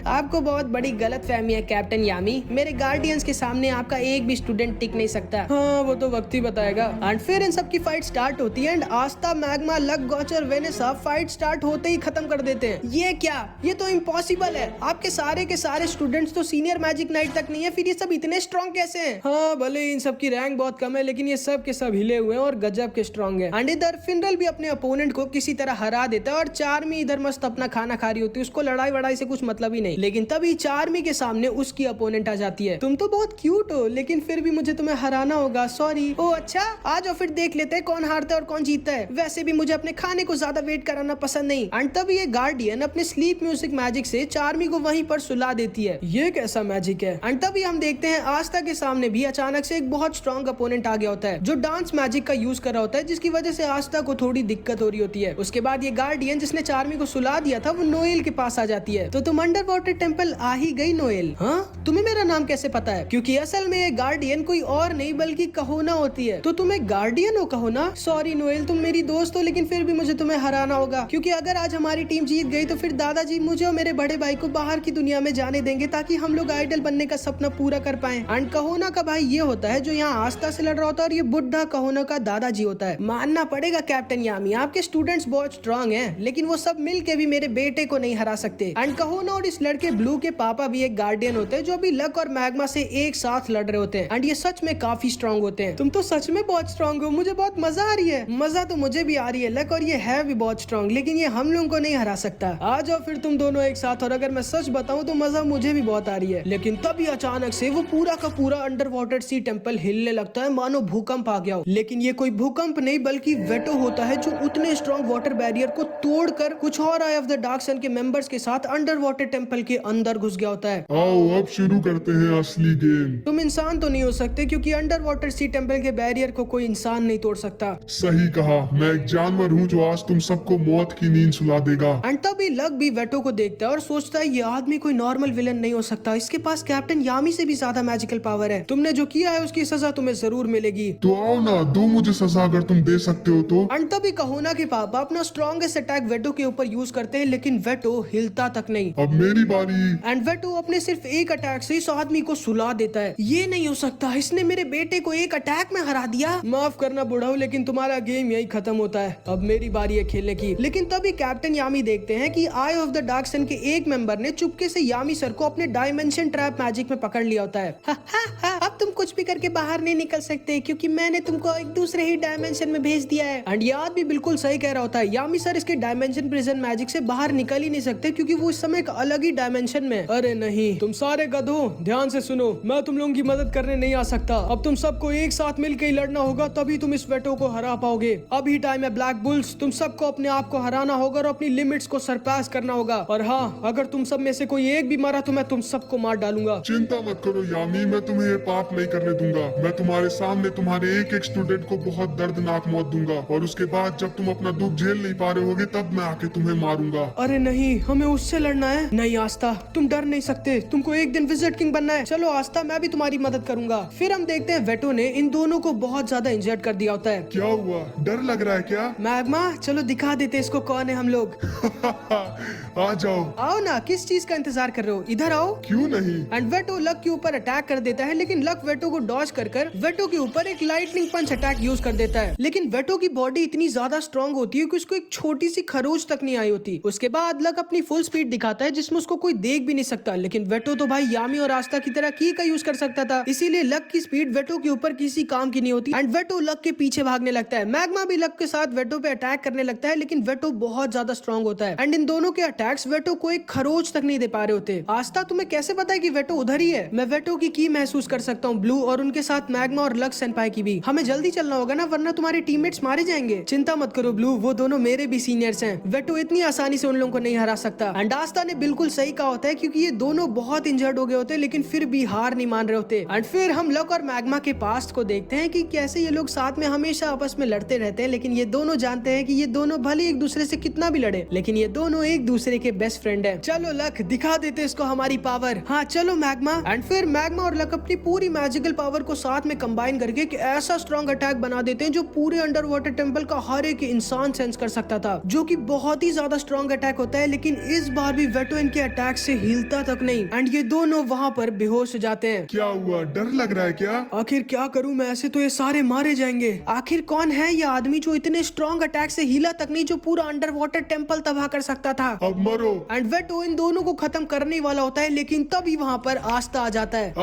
आपको बहुत बड़ी गलतफहमी है कैप्टन यामी। मेरे गार्डियंस के सामने आपका एक भी स्टूडेंट टिक नहीं सकता। हाँ, वो तो वक्त ही बताएगा। एंड फिर इन सब की फाइट स्टार्ट होती है and Aastha, Magma, Luck, Gaucher, Vanessa fight start होते ही खत्म कर देते हैं। ये क्या? ये तो इम्पॉसिबल है। आपके सारे के सारे स्टूडेंट्स तो सीनियर मैजिक नाइट तक नहीं है, फिर ये सब इतने स्ट्रॉन्ग कैसे हैं? हाँ, भले इन सब की रैंक बहुत कम है लेकिन ये सब के सब हिले हुए हैं और गजब के स्ट्रॉन्ग है। एंड इधर फिनरल भी अपने अपोनेंट को किसी तरह हरा देता है और चार्मी इधर मस्त अपना खाना खा रही होती है। उसको लड़ाई वड़ाई से कुछ मतलब ही नहीं। लेकिन तभी चार्मी के सामने उसकी अपोनेंट आ जाती है। तुम तो बहुत क्यूट हो लेकिन फिर भी मुझे तुम्हें हराना होगा, सॉरी। ओ अच्छा, आ जाओ फिर देख लेते हैं कौन हारता है और कौन जीतता है। वैसे भी मुझे अपने खाने को ज्यादा वेट कराना पसंद नहीं। एंड तभी ये गार्डियन अपने स्लीप म्यूजिक मैजिक से चार्मी को वहीं पर सुला देती है। ये कैसा मैजिक है? एंड तभी हम देखते हैं आस्था के सामने भी अचानक से एक बहुत स्ट्रॉन्ग अपोनेंट आ गया होता है जो डांस मैजिक का यूज कर रहा होता है, जिसकी वजह से आस्था को थोड़ी दिक्कत हो रही होती है। उसके बाद ये गार्डियन जिसने चार्मी को सुला दिया था वो नोएल के पास आ जाती है। तो तुम अंडर वाटर टेंपल आ ही गई नोएल? हाँ, तुम्हें मेरा नाम कैसे पता है? क्योंकि असल में ये गार्डियन कोई और नहीं बल्कि कहोना होती है। तो तुम एक गार्डियन हो कहोना? सॉरी नोएल, तुम मेरी दोस्त हो लेकिन फिर भी मुझे तुम्हें हराना होगा क्योंकि अगर आज हमारी टीम जीत गई तो फिर दादाजी मुझे और मेरे बड़े भाई को बाहर की दुनिया में जाने देंगे ताकि हम लोग आइडल बनने का सपना पूरा कर पाए। एंड कहोना का भाई ये होता है जो यहाँ आस्था से लड़ रहा होता है और ये बुढ़ा कहोना का दादाजी होता है। मानना पड़ेगा कैप्टन यामी, आपके स्टूडेंट्स बहुत स्ट्रांग हैं लेकिन वो सब मिल के भी मेरे बेटे को नहीं हरा सकते। एंड कहोना और इस लड़के ब्लू के पापा भी एक गार्डियन होते हैं जो अभी लक और मैग्मा से एक साथ लड़ रहे होते हैं। एंड ये सच में काफी स्ट्रांग होते हैं। तुम तो सच में बहुत स्ट्रांग हो, मुझे बहुत मजा आ रही है। मजा तो मुझे भी आ रही है लक, और ये है भी बहुत स्ट्रांग लेकिन ये हम लोगों को नहीं हरा सकता। आ जाओ फिर तुम दोनों एक साथ। और अगर मैं सच बताऊं तो मजा मुझे भी बहुत आ रही है। लेकिन तभी अचानक से वो पूरा का पूरा अंडर वाटर सी टेंपल हिलने लगता है, मानो भूकंप आ गया गया हो। लेकिन ये कोई भूकंप नहीं बल्कि वेटो होता है जो उतने स्ट्रॉन्ग वाटर बैरियर को तोड़कर कुछ और आई ऑफ द डार्क सन के मेंबर्स के साथ अंडर वाटर टेम्पल के अंदर घुस गया होता है। आओ अब शुरू करते हैं असली गेम। तुम इंसान तो नहीं हो सकते क्योंकि अंडर वाटर सी टेम्पल के बैरियर को कोई इंसान नहीं तोड़ सकता। सही कहा, मैं एक जानवर हूँ जो आज तुम सबको मौत की नींद सुला देगा। एंड तभी लक भी वेटो को देखता है और सोचता है ये आदमी कोई नॉर्मल विलन नहीं हो सकता, इसके पास कैप्टन यामी से भी ज्यादा मैजिकल पावर है। तुमने जो किया है उसकी सजा तुम्हें जरूर मिलेगी। तो आओ ना, दो मुझे सजा अगर तुम दे सकते हो तो। एंड तभी कहोना के पापा अपना स्ट्रॉन्गेस्ट अटैक वेटो के ऊपर यूज करते हैं लेकिन वेटो हिलता तक नहीं। अब मेरी बारी। एंड वेटो अपने सिर्फ एक अटैक से इस आदमी को सुला देता है। ये नहीं हो सकता, इसने मेरे बेटे को एक अटैक में हरा दिया। माफ करना बुढ़ाऊ लेकिन तुम्हारा गेम यही खत्म होता है। अब मेरी बारी है खेलने की। लेकिन तभी कैप्टन यामी देखते हैं कि आई ऑफ द डार्क सन के एक मेंबर ने चुपके से यामी सर को अपने डायमेंशन ट्रैप मैजिक में पकड़ लिया होता है। अब तुम कुछ भी करके बाहर नहीं निकल सकते क्योंकि मैंने तुमको एक दूसरे ही डायमेंशन में भेज दिया है। एंड ये आदमी बिल्कुल सही कह रहा होता है। यामी सर इसके डायमेंशन प्रिजन मैजिक से बाहर निकल ही नहीं सकते क्योंकि वो इस समय एक अलग ही डायमेंशन में। अरे नहीं, तुम सारे गधों ध्यान से सुनो, मैं तुम लोगों की मदद करने नहीं आ सकता। अब तुम सबको एक साथ मिलकर ही लड़ना होगा, तभी तुम इस वेटो को हरा पाओगे। अभी टाइम है ब्लैक बुल्स, तुम सबको अपने आप को हराना होगा और अपनी लिमिट्स को सरपास करना होगा। और हाँ, अगर तुम सब में से कोई एक भी मारा तो मैं तुम सबको मार डालूंगा। चिंता मत करो यामी, मैं तुम्हें ये पाप नहीं करने दूंगा। मैं तुम्हारे सामने तुम्हारे एक एक स्टूडेंट को बहुत दर्दनाक मौत दूंगा और उसके बाद जब तुम अपना दुख झेल नहीं पा रहे होगे तब मैं आके तुम्हें मारूंगा। अरे नहीं, हमें उससे लड़ना है। नहीं आस्था, तुम डर नहीं सकते, तुमको एक दिन विजिट किंग बनना है। चलो आस्था, मैं भी तुम्हारी मदद करूंगा। फिर हम देखते हैं वेटो ने इन दोनों को बहुत ज्यादा इंजर्ड कर दिया होता है। क्या हुआ, डर लग रहा है क्या? मैग्मा, चलो दिखा देते इसको कौन है हम लोग। आ जाओ। आओ ना, किस चीज का इंतजार कर रहे हो, इधर आओ। क्यों नहीं? एंड वेटो लक के ऊपर अटैक कर देता है लेकिन लक वेटो को डॉज कर वेटो के ऊपर एक लाइटनिंग पंच अटैक यूज कर देता है। लेकिन वेटो की बॉडी इतनी ज्यादा स्ट्रॉन्ग होती है कि उसको एक छोटी सी खरोच तक नहीं आई होती। उसके बाद लक अपनी फुल स्पीड दिखाता है जिसमें उसको कोई देख भी नहीं सकता। लेकिन वेटो तो भाई यामी और आस्था की तरह की का यूज कर सकता था, इसीलिए लक की स्पीड वेटो के ऊपर किसी काम की नहीं होती। एंड वेटो लक के पीछे भागने लगता है। मैग्मा भी लक के साथ वेटो पे अटैक करने लगता है लेकिन वेटो बहुत ज्यादा स्ट्रॉन्ग होता है। एंड इन दोनों के अटैक्स वेटो को एक खरोच तक नहीं दे पा रहे होते। आस्था, तुम्हें कैसे पता है कि वेटो उधर ही है? मैं वेटो की महसूस कर सकता हूँ, ब्लू और उनके साथ मैग्मा और लक्स सेनपाई की भी। हमें जल्दी चलना होगा ना, वरना तुम्हारे टीममेट्स मारे जाएंगे। चिंता मत करो ब्लू, वो दोनों मेरे भी सीनियर्स हैं। वेटो इतनी आसानी से उन लोगों को नहीं हरा सकता। एंड आस्था ने बिल्कुल सही कहा होता है क्योंकि ये दोनों बहुत इंजर्ड हो गए होते लेकिन फिर भी हार नहीं मान रहे होते। एंड फिर हम लक और मैग्मा के पास्ट को देखते हैं कि कैसे ये लोग साथ में हमेशा आपस में लड़ते रहते हैं, लेकिन ये दोनों जानते हैं कि ये दोनों भले एक दूसरे से कितना भी लड़े लेकिन ये दोनों एक दूसरे के बेस्ट फ्रेंड है। चलो लक, दिखा देते इसको हमारी पावर। हाँ चलो मैग्मा। एंड फिर मैग्मा और लक अपनी पूरी मैजिकल पावर को साथ में कंबाइन करके एक ऐसा स्ट्रॉन्ग अटैक बना देते हैं जो पूरे अंडर वाटर टेम्पल का हर एक इंसान सेंस कर सकता था, जो कि बहुत ही ज्यादा स्ट्रॉन्ग अटैक होता है। लेकिन इस बार भी वेटो इनके अटैक से हिलता तक नहीं एंड ये दोनों वहाँ पर बेहोश हो जाते हैं। क्या हुआ, डर लग रहा है क्या? आखिर क्या करूं मैं, ऐसे तो ये सारे मारे जाएंगे। आखिर कौन है ये आदमी जो इतने स्ट्रॉन्ग अटैक से हिला तक नहीं, जो पूरा अंडर वाटर टेम्पल तबाह कर सकता था? अब मरो। एंड वेटो इन दोनों को खत्म करने वाला होता है लेकिन तभी वहाँ पर आस्था आ जाता है।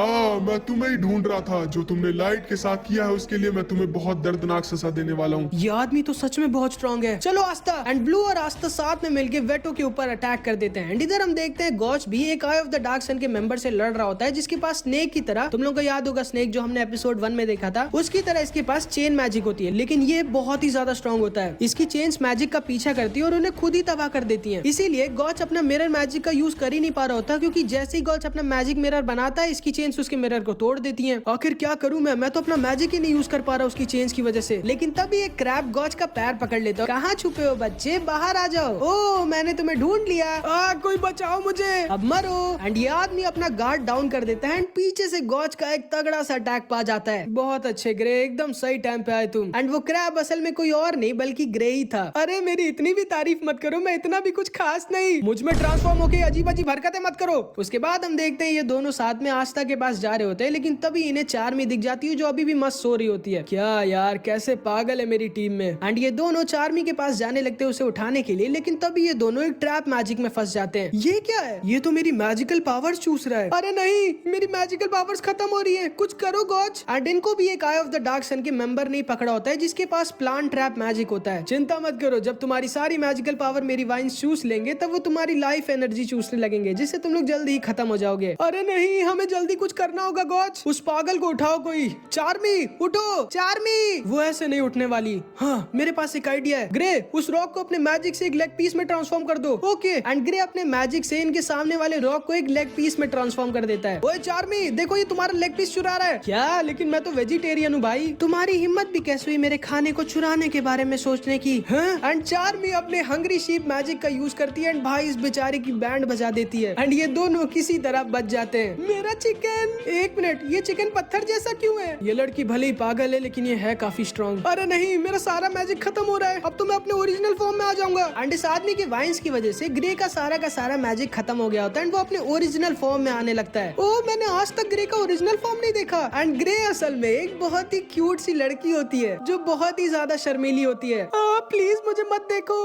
मैं तुम्हें ही ढूंढ रहा था। जो तुमने लाइट के साथ किया है उसके लिए मैं तुम्हें बहुत दर्दनाक सजा देने वाला हूँ। ये आदमी तो सच में बहुत स्ट्रॉन्ग है। चलो आस्था। एंड ब्लू और आस्था साथ में मिलकर वेटो के ऊपर अटैक कर देते हैं। एंड इधर हम देखते हैं गॉच भी एक आई ऑफ द डार्क सन के मेंबर से लड़ रहा होता है जिसके पास स्नेक की तरह, तुम लोगों को याद होगा स्नेक जो हमने एपिसोड 1 में देखा था, उसकी तरह इसके पास चेन मैजिक होती है लेकिन ये बहुत ही ज्यादा स्ट्रॉन्ग होता है। इसकी चेन्स मैजिक का पीछा करती है और उन्हें खुद ही तबाह कर देती है। इसीलिए गॉच अपना मिरर मैजिक का यूज कर ही नहीं पा रहा होता क्योंकि जैसे ही गॉच अपना मैजिक मिरर बनाता है इसकी चेन्स उसके मिरर को तोड़ देती हैं। आखिर क्या करूं मैं तो अपना मैजिक ही नहीं यूज कर पा रहा उसकी चेन्स की वजह से। लेकिन तभी एक क्रैब गॉच का पैर पकड़ लेता है। कहाँ छुपे हो बच्चे, बाहर आ जाओ। ओ मैंने तुम्हें ढूंढ लिया, कोई बचाओ मुझे, अब मरो। एंड ये आदमी अपना गार्ड डाउन कर देता है एंड पीछे से गॉच का एक तगड़ा सा अटैक पा जाता है। बहुत अच्छे ग्रे, एकदम सही टाइम पे आए तुम। एंड वो क्रैब असल में कोई और नहीं बल्कि ग्रे ही था। अरे मेरी इतनी भी तारीफ मत करो, मैं इतना भी कुछ खास नहीं, मुझ में ट्रांसफॉर्म होके अजीब अजीब हरकतें मत करो। उसके बाद हम देखते हैं ये दोनों साथ में आस्था के पास जा रहे होते हैं लेकिन तभी इन्हें चार्मी दिख जाती है जो अभी भी मस्त सो रही होती है। क्या यार, कैसे पागल है मेरी टीम में। एंड ये दोनों चार्मी के पास जाने लगते हैं उसे उठाने के लिए लेकिन तभी ये दोनों एक ट्रैप मैजिक में फंस जाते हैं। ये क्या है, ये तो मेरी मैजिकल पावर्स चूस रहा है। अरे नहीं, मेरी मैजिकल पावर्स खत्म हो रही है, कुछ करो गॉच। एंड इनको भी एक आई ऑफ द डार्क सन के मेंबर ने पकड़ा होता है जिसके पास प्लांट ट्रैप मैजिक होता है। चिंता मत करो, जब तुम्हारी सारी मैजिकल पावर मेरी वाइन्स चूस लेंगे तब वो तुम्हारी लाइफ एनर्जी चूसने लगेंगे जिससे तुम लोग जल्दी ही खत्म हो जाओगे। अरे नहीं, हमें जल्दी कुछ करना होगा गॉच। उस पागल को उठाओ कोई। चार्मी उठो। चार्मी वो ऐसे नहीं उठने वाली। हाँ मेरे पास एक आइडिया है। ग्रे उस रॉक को अपने मैजिक से एक लेग पीस में ट्रांसफॉर्म कर दो। ओके एंड ग्रे अपने मैजिक से इनके सामने वाले रॉक को एक लेग पीस में ट्रांसफॉर्म कर देता है। ओए चार्मी देखो ये तुम्हारा लेग पीस चुरा रहा है। क्या? लेकिन मैं तो वेजिटेरियन हूँ भाई। तुम्हारी हिम्मत भी कैसे हुई मेरे खाने को चुराने के बारे में सोचने की? एंड चार्मी अपने हंग्री शीप मैजिक का यूज करती है एंड भाई इस बेचारे की बैंड बजा देती है एंड ये दोनों किसी तरह बच जाते हैं। मेरा चिकन। एक मिनट, ये चिकन पत्थर जैसा क्यों है? ये लड़की भले ही पागल है लेकिन ये है काफी स्ट्रॉन्ग। अरे नहीं, मेरा सारा मैजिक खत्म हो रहा है। अब तो मैं अपने ओरिजिनल फॉर्म में आ जाऊंगा। एंड इस आदमी के वाइन्स की वजह से ग्रे का सारा मैजिक खत्म हो गया होता है एंड वो अपने ओरिजिनल फॉर्म में आने लगता है। ओह मैंने आज तक ग्रे का ओरिजिनल फॉर्म नहीं देखा। एंड ग्रे असल में एक बहुत ही क्यूट सी लड़की होती है जो बहुत ही ज्यादा शर्मीली होती है। प्लीज मुझे मत देखो।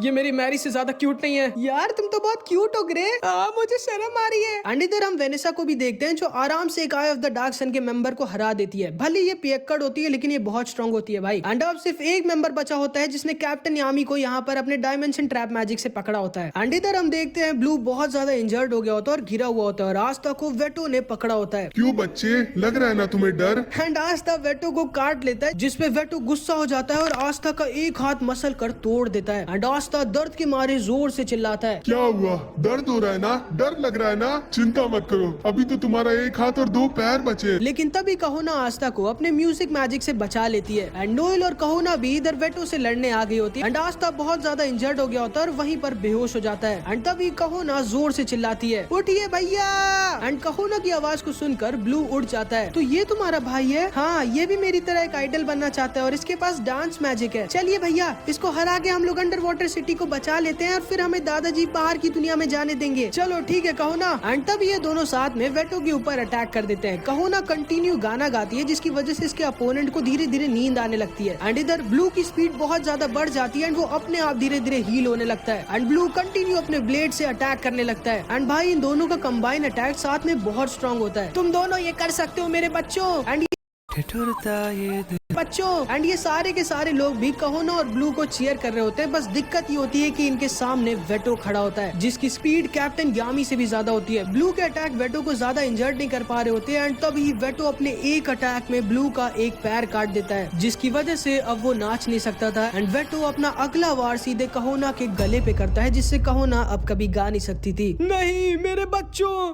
ये मेरी मैरी से ज्यादा क्यूट नहीं है। यार तुम तो बहुत क्यूट हो ग्रे। मुझे शर्म आ रही है। एंड इधर हम वेनेसा को भी देखते हैं जो आराम से एक आई ऑफ द डार्क सन के मेंबर को हरा देती है। भले ये पियक्कड़ होती है लेकिन ये बहुत स्ट्रॉन्ग होती है भाई। एंड अब सिर्फ एक मेंबर बचा होता है जिसने कैप्टन यामी को यहाँ पर अपने डायमेंशन ट्रैप मैजिक से पकड़ा होता है। एंड इधर हम देखते हैं ब्लू बहुत ज्यादा इंजर्ड हो गया होता है और गिरा हुआ होता है और आस्था को वेटो ने पकड़ा होता है। क्यों बच्चे, लग रहा है ना तुम्हें डर? एंड आस्था वेटो को काट लेता है जिसपे वेटो गुस्सा हो जाता है और आस्था का एक हाथ मसल कर तोड़ देता है। एंड आस्था दर्द के मारे जोर से चिल्लाता है। क्या हुआ? दर्द हो रहा है ना? डर लग रहा है ना? चिंता मत करो, अभी तो तुम्हारा एक हाथ और 2 पैर बचे। लेकिन तभी कहोना आस्था को अपने म्यूजिक मैजिक से बचा लेती है। एंड नोएल और कहोना भी इधर वेटो से लड़ने आ गई होती है। एंड आस्था बहुत ज्यादा इंजर्ड हो गया होता है और वहीं पर बेहोश हो जाता है। एंड तभी कहोना जोर से चिल्लाती है, उठिए भैया। एंड कहोना की आवाज को सुनकर ब्लू उड़ जाता है। तो ये तुम्हारा भाई है? हाँ, ये भी मेरी तरह एक आइडल बनना चाहता है और इसके पास डांस मैजिक है। चलिए भैया, इसको हरा के हम लोग अंडर वाटर सिटी को बचा लेते हैं और फिर हमें दादाजी बाहर की दुनिया में जाने देंगे। चलो ठीक है कहोना। एंड तब ये दोनों साथ में वेटो के ऊपर अटैक कर देते हैं। कहोना कंटिन्यू गाना गाती है जिसकी वजह से इसके अपोनेंट को धीरे धीरे नींद आने लगती है। एंड इधर ब्लू की स्पीड बहुत ज्यादा बढ़ जाती है एंड वो अपने आप धीरे धीरे हील होने लगता है। एंड ब्लू कंटिन्यू अपने ब्लेड से अटैक करने लगता है। एंड भाई इन दोनों का कंबाइन अटैक साथ में बहुत स्ट्रॉन्ग होता है। तुम दोनों ये कर सकते हो मेरे बच्चों। एंड एंड ये सारे के सारे लोग भी कहोना और ब्लू को चीयर कर रहे होते हैं। बस दिक्कत ये होती है कि इनके सामने वेटो खड़ा होता है जिसकी स्पीड कैप्टन यामी से भी ज्यादा होती है। ब्लू के अटैक वेटो को ज्यादा इंजर्ड नहीं कर पा रहे होते एंड तभी वेटो अपने एक अटैक में ब्लू का एक पैर काट देता है जिसकी वजह से अब वो नाच नहीं सकता था। एंड वेटो अपना अगला वार सीधे कहोना के गले पे करता है जिससे कहोना अब कभी गा नहीं सकती थी। नहीं मेरे बच्चों।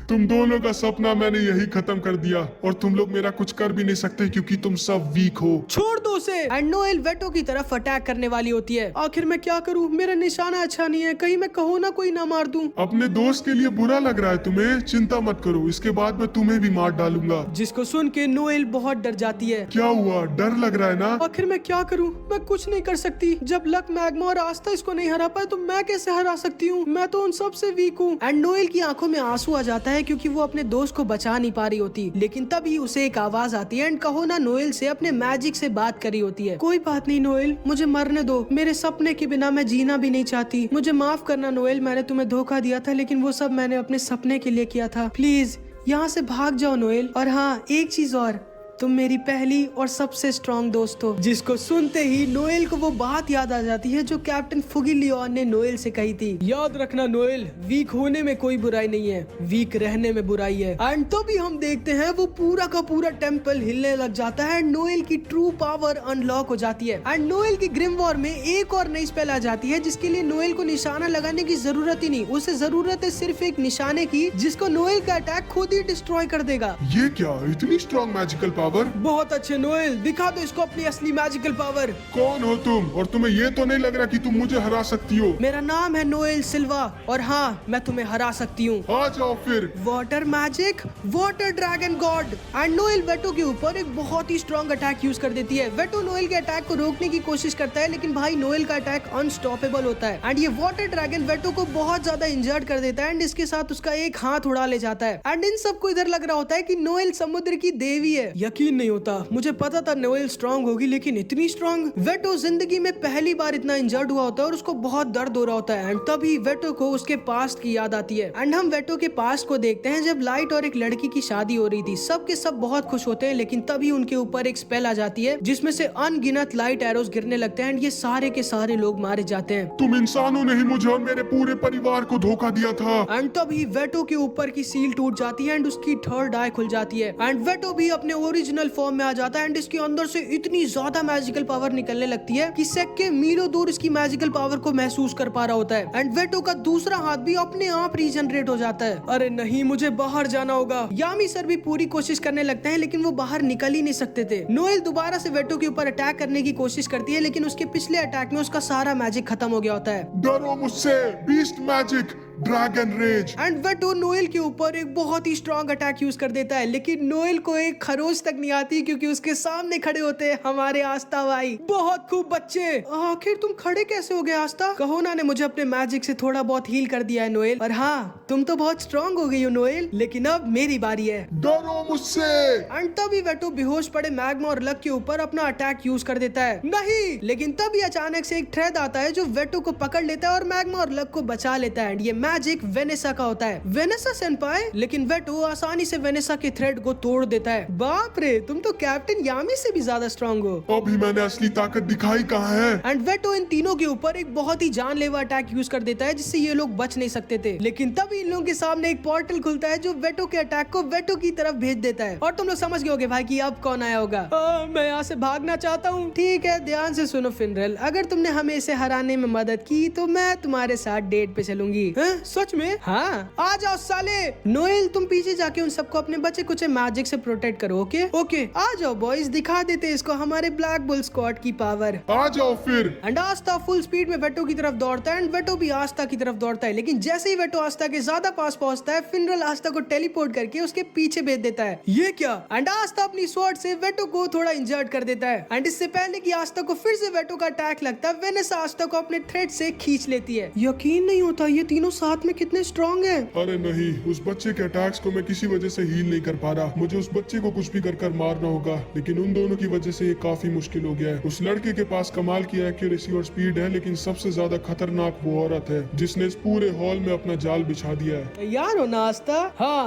तुम दोनों का सपना मैंने यही खत्म कर दिया और तुम लोग मेरा कुछ कर भी नहीं सकते क्योंकि तुम सब वीक हो। छोड़ दो उसे। एंड नोएल वेटो की तरफ अटैक करने वाली होती है। आखिर मैं क्या करूं, मेरा निशाना अच्छा नहीं है, कहीं मैं कहोना कोई ना मार दूं। अपने दोस्त के लिए बुरा लग रहा है तुम्हें? चिंता मत करो, इसके बाद मैं तुम्हें भी मार डालूंगा। जिसको सुन के नोएल बहुत डर जाती है। क्या हुआ, डर लग रहा है ना? आखिर मैं क्या करूं, मैं कुछ नहीं कर सकती। जब लक, मैग्मा और आस्था इसको नहीं हरा पाए तो मैं कैसे हरा सकती हूँ? मैं तो उन सब से वीक हूँ। एंड नोएल की आंखों में आंसू आ जाता है क्योंकि वो अपने दोस्त को बचा नहीं पा रही होती। लेकिन तभी उसे एक आवाज आती है एंड कहोना नोएल से अपने मैजिक से बात कर रही होती है। कोई बात नहीं नोएल, मुझे मरने दो, मेरे सपने के बिना मैं जीना भी नहीं चाहती। मुझे माफ करना नोएल, मैंने तुम्हें धोखा दिया था लेकिन वो सब मैंने अपने सपने के लिए किया था। प्लीज यहाँ से भाग जाओ नोएल। और हाँ, एक चीज और, तुम मेरी पहली और सबसे स्ट्रॉन्ग दोस्त हो। जिसको सुनते ही नोएल को वो बात याद आ जाती है जो कैप्टन फुगिलियोन ने नोएल से कही थी। याद रखना नोएल, वीक होने में कोई बुराई नहीं है, वीक रहने में बुराई है। एंड तभी हम देखते हैं वो पूरा का पूरा टेम्पल हिलने लग जाता है। नोएल की ट्रू पावर अनलॉक हो जाती है एंड नोएल की ग्रिम वॉर में एक और नई स्पेल आ जाती है जिसके लिए नोएल को निशाना लगाने की जरूरत ही नहीं। उसे जरूरत है सिर्फ एक निशाने की जिसको नोएल का अटैक खुद ही डिस्ट्रॉय कर देगा। ये क्या, इतनी स्ट्रॉन्ग मैजिकल पावर? बहुत अच्छे नोएल, दिखा दो इसको अपनी असली मैजिकल पावर। कौन हो तुम और तुम्हें ये तो नहीं लग रहा कि तुम मुझे हरा सकती हो? मेरा नाम है नोएल सिल्वा और हाँ, मैं तुम्हें हरा सकती हूँ। आ जाओ फिर। Water magic, water dragon God. And Noel veto के ऊपर एक बहुत ही स्ट्रॉन्ग अटैक यूज कर देती है। वेटो नोएल के अटैक को रोकने की कोशिश करता है लेकिन भाई नोएल का अटैक अनस्टॉपेबल होता है एंड ये वाटर ड्रैगन वेटो को बहुत ज्यादा इंजर्ड कर देता है एंड इसके साथ उसका एक हाथ उड़ा ले जाता है। एंड इन सबको इधर लग रहा होता है कि नोएल समुद्र की देवी है। यकीन नहीं होता, मुझे पता था नोएल स्ट्रॉन्ग होगी लेकिन इतनी स्ट्रॉन्ग। वेटो जिंदगी में पहली बार इतना इंजर्ड हुआ होता है और उसको बहुत दर्द हो रहा होता है एंड तभी वेटो को उसके पास्ट की याद आती है। एंड हम वेटो के पास्ट को देखते हैं जब लाइट और एक लड़की की शादी हो रही थी। सब के सब बहुत खुश होते हैं लेकिन तभी उनके ऊपर एक स्पेल आ जाती है जिसमें से अनगिनत लाइट एरोस गिरने लगते हैं एंड ये सारे के सारे लोग मारे जाते हैं। तुम इंसानों ने ही मुझे और मेरे पूरे परिवार को धोखा दिया था। एंड तभी वेटो के ऊपर की सील टूट जाती है एंड उसकी थर्ड आई खुल जाती है एंड वेटो भी अपने ओरिजिनल फॉर्म में आ जाता है एंड इसके अंदर से इतनी ज्यादा मैजिकल पावर निकलने लगती है कि सेक के मीलों दूर इसकी मैजिकल पावर को महसूस कर पा रहा होता है एंड वेटो का दूसरा हाथ भी अपने आप रीजनरेट हो जाता है। अरे नहीं, मुझे बाहर जाना होगा। यामी सर भी पूरी कोशिश करने लगते हैं लेकिन वो बाहर निकल ही नहीं सकते थे। नोएल दोबारा से वेटो के ऊपर अटैक करने की कोशिश करती है लेकिन उसके पिछले अटैक में उसका सारा मैजिक खत्म हो गया होता है। डरो मुझसे, beast magic, dragon rage. And Vetto Noelle के ऊपर एक बहुत ही स्ट्रॉन्ग अटैक यूज कर देता है लेकिन नोएल को एक खरोच तक नहीं आती क्योंकि उसके सामने खड़े होते हैं हमारे आस्था भाई। बहुत खूब बच्चे, आखिर तुम खड़े कैसे हो गए आस्था? कहोना ने मुझे अपने मैजिक से थोड़ा बहुत हील कर दिया है नोएल, और हाँ तुम तो बहुत स्ट्रॉन्ग हो गई हो नोएल, लेकिन अब मेरी बारी है। डरो मुझसे। एंड तभी वेटो बेहोश पड़े मैग्मा और लक के ऊपर अपना अटैक यूज कर देता है। नहीं, लेकिन तभी अचानक से एक थ्रेड आता है जो वेटो को पकड़ लेता है और मैग्मा और लक को बचा लेता है। ये मैजिक वेनेसा का होता है। वेनेसा सेनपाई, लेकिन वेटो आसानी से वेनेसा के थ्रेड को तोड़ देता है। बाप रे, तुम तो कैप्टन यामी से भी ज्यादा स्ट्रॉन्ग हो। अभी मैंने असली ताकत दिखाई कहाँ है? एंड वेटो इन तीनों के ऊपर एक बहुत ही जानलेवा अटैक यूज कर देता है जिससे ये लोग बच नहीं सकते थे। लेकिन तभी इन लोगों के सामने एक पोर्टल खुलता है जो वेटो के अटैक को वेटो की तरफ भेज देता है। और तुम लोग समझ गए होगे भाई कि अब कौन आया होगा। मैं यहाँ से भागना चाहता हूँ। ठीक है, ध्यान से सुनो फिनरल, अगर तुमने हमें इसे हराने में मदद की तो मैं तुम्हारे साथ डेट पे चलूंगी। सच में? हाँ, आ जाओ साले। नोएल, तुम पीछे जाके उन सबको अपने बचे कुछ मैजिक से प्रोटेक्ट करो। ओके ओके, आ जाओ बॉयज, दिखा देते इसको हमारे ब्लैक बुल स्क्वाड की पावर। आ जाओ फिर। एंड आस्था फुल स्पीड में वेटो की तरफ दौड़ता है एंड वेटो भी आस्था की तरफ दौड़ता है। लेकिन जैसे ही वेटो आस्था के ज्यादा पास पहुंचता है, फिनरल आस्था को टेलीपोर्ट करके उसके पीछे भेज देता है। ये क्या? एंड आस्था अपनी स्वॉर्ड से वेटो को थोड़ा इंजर्ड कर देता है। एंड इससे पहले कि आस्था को फिर से वेटो का अटैक लगता है, वेनेसा आस्था को अपने थ्रेड से खींच लेती है। यकीन नहीं होता ये तीनों साथ में कितने स्ट्रॉन्ग हैं। अरे नहीं, उस बच्चे के अटैक्स को मैं किसी वजह से हील नहीं कर पा रहा। मुझे उस बच्चे को कुछ भी कर मारना होगा, लेकिन उन दोनों की वजह से ये काफी मुश्किल हो गया है। उस लड़के के पास कमाल की एक्यूरेसी और स्पीड है, लेकिन सबसे ज्यादा खतरनाक वो औरत है जिसने इस पूरे हॉल में अपना जाल बिछा दिया है। तैयार हो ना आस्था? हाँ।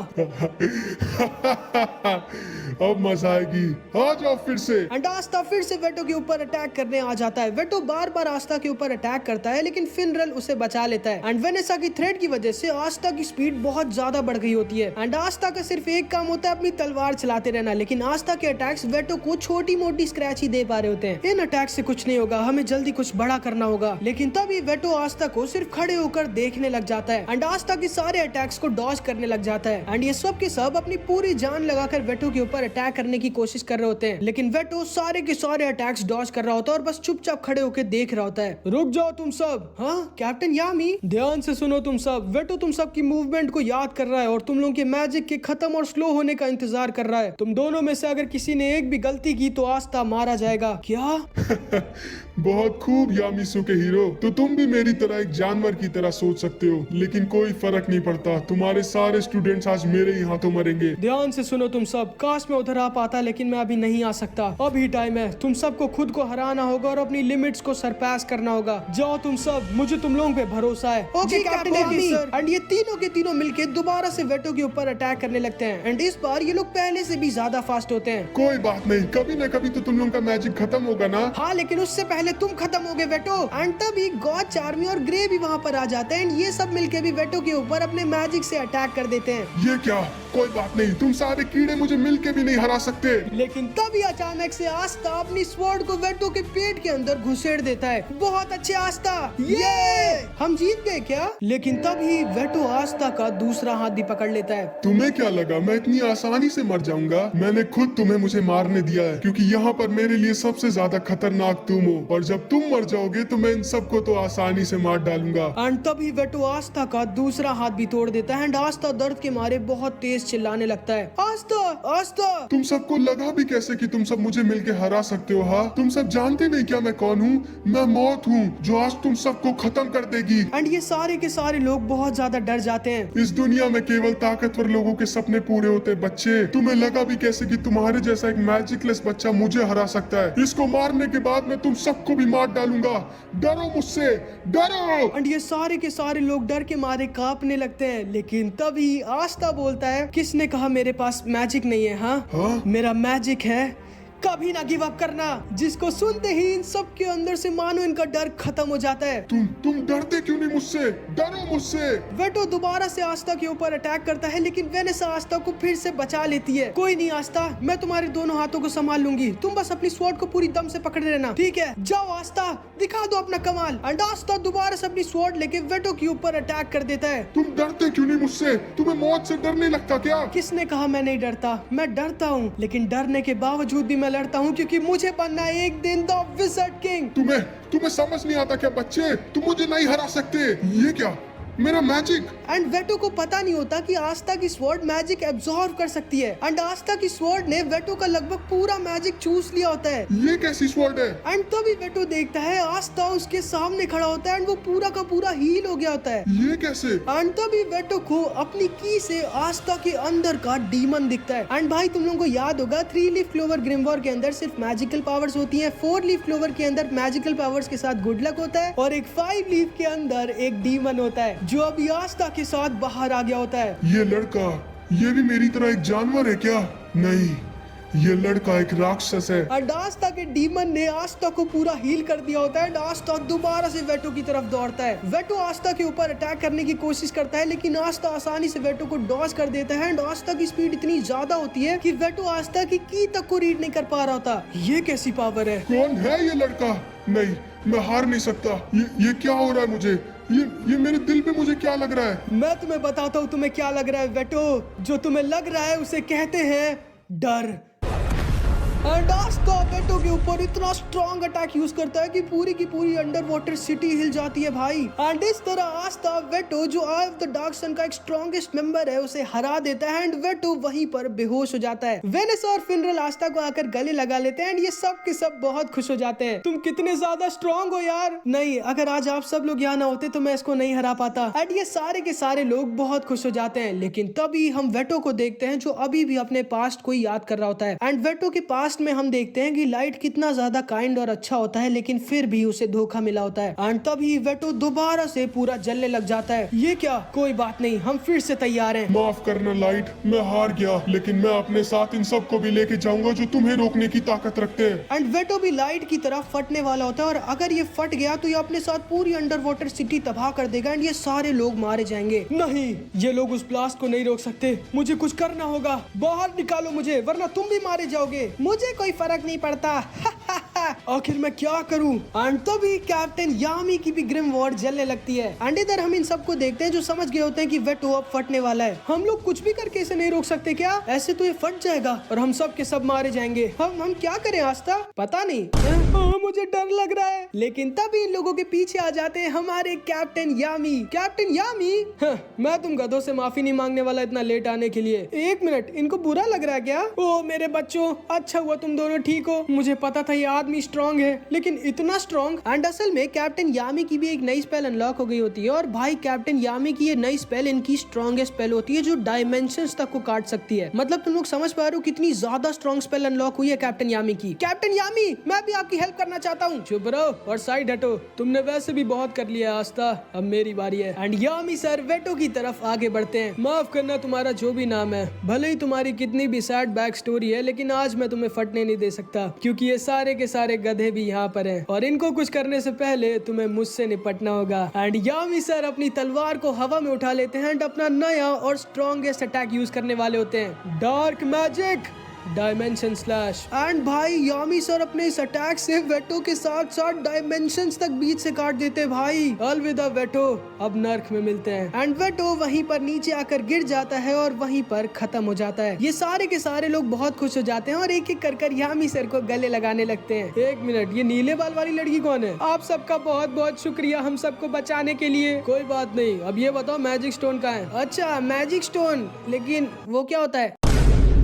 अब मजा आएगी, आ जाओ फिर से। एंड आस्था फिर से वेटो के ऊपर अटैक करने आ जाता है। वेटो बार बार आस्था के ऊपर अटैक करता है लेकिन फिनरल उसे बचा लेता है। एंड वेनेसा की थ्रेड की वजह से आस्था की स्पीड बहुत ज्यादा बढ़ गई होती है। एंड आस्था का सिर्फ एक काम होता है अपनी तलवार चलाते रहना, लेकिन आस्था के अटैक्स वेटो को छोटी मोटी स्क्रैच ही दे पा रहे होते हैं। इन अटैक से कुछ नहीं होगा, हमें जल्दी कुछ बड़ा करना होगा। लेकिन तभी वेटो आस्था को सिर्फ खड़े होकर देखने लग जाता है एंड आस्था के सारे अटैक्स को डॉज करने लग जाता है। एंड ये सब के सब अपनी पूरी जान लगाकर वेटो के ऊपर अटैक करने की कोशिश कर रहे होते हैं, लेकिन वेटो सारे के सारे अटैक्स डॉज कर रहा होता है और बस चुपचाप खड़े होकर देख रहा होता है। रुक जाओ तुम सब। हाँ कैप्टन यामी, ध्यान से सुनो तुम सब। वेटो तुम सब की मूवमेंट को याद कर रहा है और तुम लोगों के मैजिक के खत्म और स्लो होने का इंतजार कर रहा है। तुम दोनों में से अगर किसी ने एक भी गलती की तो आस्था मारा जाएगा। क्या? बहुत खूब यामिसु के हीरो, तो तुम भी मेरी तरह एक जानवर की तरह सोच सकते हो, लेकिन कोई फर्क नहीं पड़ता, तुम्हारे सारे स्टूडेंट्स आज मेरे ही हाथों मरेंगे। ध्यान से सुनो तुम सब, काश मैं उधर आ पाता लेकिन मैं अभी नहीं आ सकता। अभी टाइम है, तुम सबको खुद को हराना होगा और अपनी लिमिट्स को सरपास करना होगा। जाओ तुम सब, मुझे तुम लोगों पे भरोसा है। Okay captain Yami. एंड ये तीनों के तीनों मिलके दोबारा से वेटो के ऊपर अटैक करने लगते हैं एंड इस बार ये लोग पहले से भी ज्यादा फास्ट होते हैं। कोई बात नहीं, कभी न कभी तो तुम लोगों का मैजिक खत्म होगा ना। हाँ, लेकिन उससे पहले तुम खत्म हो गए वेटो। एंड तभी गॉड, चार्मी और ग्रे भी वहाँ पर आ जाते हैं एंड ये सब मिलके भी वेटो के ऊपर अपने मैजिक से अटैक कर देते हैं। ये क्या? कोई बात नहीं, तुम सारे कीड़े मुझे मिलके भी नहीं हरा सकते। लेकिन तभी अचानक से आस्था अपनी स्वॉर्ड को वेटो के पेट के अंदर घुसेड़ देता है। बहुत अच्छे आस्था, ये हम जीत गए क्या? लेकिन तभी वेटो आस्था का दूसरा हाथ भी पकड़ लेता है। तुम्हें क्या लगा मैं इतनी आसानी से मर जाऊंगा? मैंने खुद तुम्हें मुझे मारने दिया है, क्योंकि यहाँ पर मेरे लिए सबसे ज्यादा खतरनाक तुम हो, और जब तुम मर जाओगे तो मैं इन सबको तो आसानी से मार डालूंगा। एंड तभी वेटो आस्था का दूसरा हाथ भी तोड़ देता है एंड आस्था दर्द के मारे बहुत तेज चिल्लाने लगता है। आस्था, आस्था। तुम सबको लगा भी कैसे कि तुम सब मुझे मिलके हरा सकते हो? हाँ, तुम सब जानते नहीं क्या मैं कौन हूँ? मैं मौत हूँ जो आज तुम सबको खत्म कर देगी। एंड ये सारे के सारे लोग बहुत ज्यादा डर जाते हैं। इस दुनिया में केवल ताकतवर लोगों के सपने पूरे होते हैं बच्चे। तुम्हें लगा भी कैसे कि तुम्हारे जैसा एक मैजिकलेस बच्चा मुझे हरा सकता है? इसको मारने के बाद मैं तुम सबको भी मार डालूंगा। डरो मुझसे, डरो। एंड ये सारे के सारे लोग डर के मारे कांपने लगते हैं। लेकिन तभी आस्था बोलता है, किसने कहा मेरे पास मैजिक नहीं है? हाँ, मेरा मैजिक है कभी ना गिव अप करना। जिसको सुनते ही इन सब के अंदर से मानो इनका डर खत्म हो जाता है। तुम डरते क्यों नहीं मुझसे? डरो मुझसे। वेटो दोबारा से आस्था के ऊपर अटैक करता है, लेकिन वेनेसा आस्था को फिर से बचा लेती है। कोई नहीं आस्था, मैं तुम्हारे दोनों हाथों को संभाल लूंगी, तुम बस अपनी स्वॉर्ड को पूरी दम से पकड़े रहना, ठीक है? जाओ आस्था, दिखा दो अपना कमाल। एंड आस्था दोबारा से अपनी स्वॉर्ड लेके वेटो के ऊपर अटैक कर देता है। तुम डरते क्यों नहीं मुझसे? तुम्हें मौत से डर नहीं लगता क्या? किसने कहा मैं नहीं डरता? मैं डरता हूँ, लेकिन डरने के बावजूद भी मैं लड़ता हूँ, क्योंकि मुझे बनना है एक दिन द विज़र्ड किंग। तुम्हें समझ नहीं आता क्या बच्चे? तुम मुझे नहीं हरा सकते। ये क्या, मेरा मैजिक? एंड वेटो को पता नहीं होता कि आस्था की स्वॉर्ड मैजिक एब्जॉर्ब कर सकती है। एंड आस्था की स्वॉर्ड ने वेटो का लगभग पूरा मैजिक चूस लिया होता है। ये कैसी स्वॉर्ड है? एंड तभी वेटो देखता है आस्था उसके सामने खड़ा होता है एंड वो पूरा का पूरा हील हो गया होता है। ये कैसे? एंड तभी वेटो को अपनी की से आस्था के अंदर का डीमन दिखता है। एंड भाई तुम लोगों को याद होगा 3 लीफ क्लोवर ग्रिमवॉर के अंदर सिर्फ मैजिकल पावर्स होती हैं, 4 लीफ क्लोवर के अंदर मैजिकल पावर्स के साथ गुड लक होता है, और एक 5 लीफ के अंदर एक डीमन होता है जो अभी आस्था के साथ बाहर आ गया होता है। ये लड़का, ये भी मेरी तरह एक जानवर है क्या? नहीं, ये लड़का एक राक्षस है। और आस्था के डीमन ने आस्था को पूरा हील कर दिया होता है। आस्था दोबारा से वेटो की तरफ दौड़ता है। वेटो आस्था के ऊपर अटैक करने की कोशिश करता है, लेकिन आस्था आसानी से वेटो को डॉज कर देता है। एंड आस्था की स्पीड इतनी ज्यादा होती है कि वेटो आस्था की तक को रीड नहीं कर पा रहा होता। ये कैसी पावर है? कौन है ये लड़का? नहीं, मैं हार नहीं सकता। ये क्या हो रहा है मुझे? ये मेरे दिल पे मुझे क्या लग रहा है? मैं तुम्हें बताता हूँ तुम्हें क्या लग रहा है वेटो। जो तुम्हें लग रहा है उसे कहते हैं डर। एंड आस्था वेटो के ऊपर इतना स्ट्रॉन्ग अटैक यूज करता है कि पूरी की पूरी अंडर वाटर सिटी हिल जाती है भाई। एंड इस तरह आस्था वेटो जो आई ऑफ द डार्क सन का एक स्ट्रॉन्गेस्ट मेंबर है उसे हरा देता है। एंड वेटो वहीं पर बेहोश हो जाता है। वेनेसा और फिनरल आस्था को आकर गले लगा लेते हैं एंड ये सब के सब बहुत खुश हो जाते हैं। तुम कितने ज्यादा स्ट्रॉन्ग हो यार। नहीं, अगर आज आप सब लोग यहाँ ना होते तो मैं इसको नहीं हरा पाता। एंड ये सारे के सारे लोग बहुत खुश हो जाते हैं। लेकिन तभी हम वेटो को देखते हैं जो अभी भी अपने पास्ट को याद कर रहा होता है। एंड वेटो के पास्ट में हम देखते हैं कि लाइट कितना ज्यादा काइंड और अच्छा होता है, लेकिन फिर भी उसे धोखा मिला होता है। एंड तभी वेटो दोबारा से पूरा जलने लग जाता है। ये क्या? कोई बात नहीं, हम फिर से तैयार हैं। माफ करना लाइट, मैं हार गया, लेकिन मैं अपने साथ इन सबको भी लेके जाऊंगा जो तुम्हें रोकने की ताकत रखते हैं। एंड वेटो भी लाइट की तरफ फटने वाला होता है, और अगर ये फट गया तो ये अपने साथ पूरी अंडर वाटर सिटी तबाह कर देगा एंड ये सारे लोग मारे जाएंगे। नहीं, ये लोग उस ब्लास्ट को नहीं रोक सकते। मुझे कुछ करना होगा। बाहर निकालो मुझे, वरना तुम भी मारे जाओगे। मुझे कोई फर्क नहीं पड़ता। आखिर मैं क्या करूं? एंड तभी कैप्टन यामी की भी ग्रिम वॉर्ड जलने लगती है। एंड इधर हम इन सबको देखते हैं जो समझ गए होते हैं कि वेटो अब फटने वाला है। हम लोग कुछ भी करके इसे नहीं रोक सकते क्या? ऐसे तो ये फट जाएगा और हम सब के सब मारे जाएंगे। हम क्या करें आस्था? पता नहीं। मुझे डर लग रहा है। लेकिन तभी इन लोगों के पीछे आ जाते हैं हमारे कैप्टन यामी। कैप्टन यामी, मैं तुम गधों से माफी नहीं मांगने वाला इतना लेट आने के लिए। एक मिनट, इनको बुरा लग रहा है क्या? ओ मेरे बच्चों, अच्छा हुआ तुम दोनों ठीक हो। मुझे पता था ये आदमी स्ट्रॉन्ग है, लेकिन इतना स्ट्रॉन्ग। एंड असल में कैप्टन यामी की भी एक नई स्पेल अनलॉक हो गई होती है। और भाई कैप्टन यामी की ये नई स्पेल इनकी स्ट्रॉन्गेस्ट स्पेल होती है जो डायमेंशंस तक को काट सकती है। मतलब तुम लोग समझ पा रहे हो कितनी ज्यादा स्ट्रॉन्ग स्पेल अनलॉक हुई है कैप्टन यामी की। कैप्टन यामी, मैं भी आपकी हेल्प करना चाहता हूँ। चुप रहो और साइड हटो, तुमने वैसे भी बहुत कर लिया आस्था, अब मेरी बारी है। एंड यामी सर वेटो की तरफ आगे बढ़ते हैं। माफ करना तुम्हारा जो भी नाम है, भले ही तुम्हारी कितनी भी सैड बैक स्टोरी है, लेकिन आज मैं तुम्हें फटने नहीं दे सकता, क्योंकि ये सारे के सारे गधे भी यहाँ पर हैं और इनको कुछ करने से पहले तुम्हें मुझसे निपटना होगा। एंड यामी सर अपनी तलवार को हवा में उठा लेते हैं एंड अपना नया और स्ट्रॉन्गेस्ट अटैक यूज करने वाले होते हैं, dark magic dimension slash. And भाई यामी सर अपने इस अटैक से वेटो के साथ साथ डायमेंशंस तक बीच से काट देते हैं भाई। अलविदा वेटो, अब नर्क में मिलते हैं। एंड वेटो वहीं पर नीचे आकर गिर जाता है और वहीं पर खत्म हो जाता है। ये सारे के सारे लोग बहुत खुश हो जाते हैं और एक एक कर यामी सर को गले लगाने लगते हैं। एक मिनट, ये नीले बाल वाली लड़की कौन है? आप सबका बहुत बहुत शुक्रिया हम सबको बचाने के लिए। कोई बात नहीं, अब ये बताओ मैजिक स्टोन कहाँ है? अच्छा मैजिक स्टोन, लेकिन वो क्या होता है?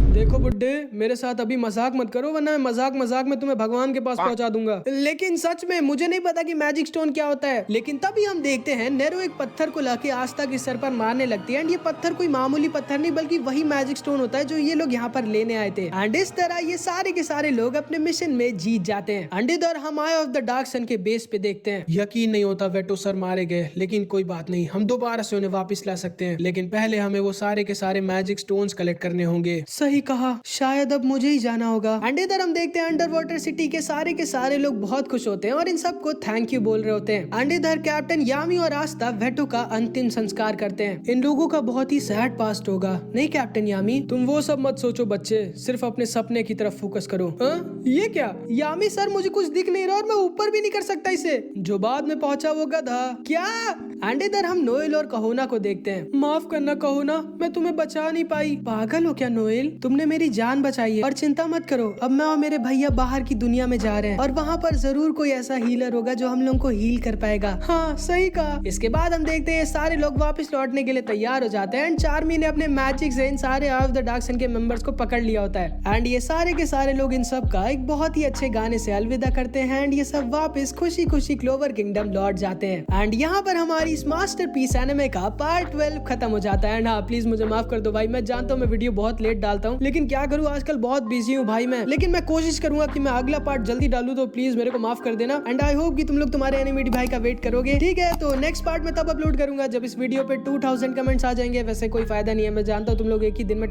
देखो बुड्ढे, मेरे साथ अभी मजाक मत करो, वरना मजाक में तुम्हें भगवान के पास पहुंचा दूंगा। लेकिन सच में मुझे नहीं पता कि मैजिक स्टोन क्या होता है। लेकिन तभी हम देखते हैं नेरो एक पत्थर को लाके आस्था के सर पर मारने लगती है। एंड ये पत्थर कोई मामूली पत्थर नहीं, बल्कि वही मैजिक स्टोन होता है जो ये लोग यहाँ पर लेने आए थे। एंड इस तरह ये सारे के सारे लोग अपने मिशन में जीत जाते हैं। एंड इधर हम आई ऑफ द डार्क सन के बेस पे देखते हैं। यकीन नहीं होता वेटो सर मारे गए, लेकिन कोई बात नहीं, हम दोबारा से उन्हें वापस ला सकते हैं। लेकिन पहले हमें वो सारे के सारे मैजिक स्टोन्स कलेक्ट करने होंगे। सही कहा, शायद अब मुझे ही जाना होगा। एंड इधर हम देखते हैं अंडर वाटर सिटी के सारे लोग बहुत खुश होते हैं और इन सबको थैंक यू बोल रहे होते हैं। एंड इधर कैप्टन यामी और आस्था वेटो का अंतिम संस्कार करते हैं। इन लोगों का बहुत ही सैड पास्ट होगा, नहीं कैप्टन यामी? तुम वो सब मत सोचो बच्चे, सिर्फ अपने सपने की तरफ फोकस करो। ये क्या? यामी सर, मुझे कुछ दिख नहीं रहा और मैं ऊपर भी नहीं कर सकता इसे। जो बाद में पहुंचा वो गधा। क्या? एंड इधर हम नोएल और कहोना को देखते हैं। माफ करना कहोना, मैं तुम्हें बचा नहीं पाई। पागल हो क्या नोएल? तुमने मेरी जान बचाई है और चिंता मत करो, अब मैं और मेरे भैया बाहर की दुनिया में जा रहे हैं और वहाँ पर जरूर कोई ऐसा हीलर होगा जो हम लोगों को हील कर पाएगा। हाँ सही कहा। इसके बाद हम देखते हैं सारे लोग वापस लौटने के लिए तैयार हो जाते हैं एंड चार्मी ने अपने मैजिक से इन सारे ऑफ द डार्क सन के मेंबर्स को पकड़ लिया होता है। एंड ये सारे के सारे लोग इन सब का एक बहुत ही अच्छे गाने से अलविदा करते हैं एंड ये सब वापस खुशी खुशी क्लोवर किंगडम लौट जाते हैं। एंड यहाँ पर हमारी इस मास्टरपीस एनिमे का पार्ट 12 खत्म हो जाता है। एंड हाँ, प्लीज मुझे माफ कर दो भाई, मैं जानता हूँ मैं वीडियो बहुत लेट डालता हूँ, लेकिन क्या करूँ आजकल बहुत बिजी हूँ भाई मैं। लेकिन मैं कोशिश करूंगा कि मैं अगला पार्ट जल्दी डालूं, तो प्लीज मेरे को माफ कर देना। एंड आई होप कि तुम लोग तुम्हारे एनिमेटी भाई का वेट करोगे, ठीक है? तो नेक्स्ट पार्ट में तब अपलोड करूंगा जब इस वीडियो पे 2000 कमेंट्स आ जाएंगे। वैसे कोई फायदा नहीं है, मैं जानता हूँ तुम लोग एक ही दिन में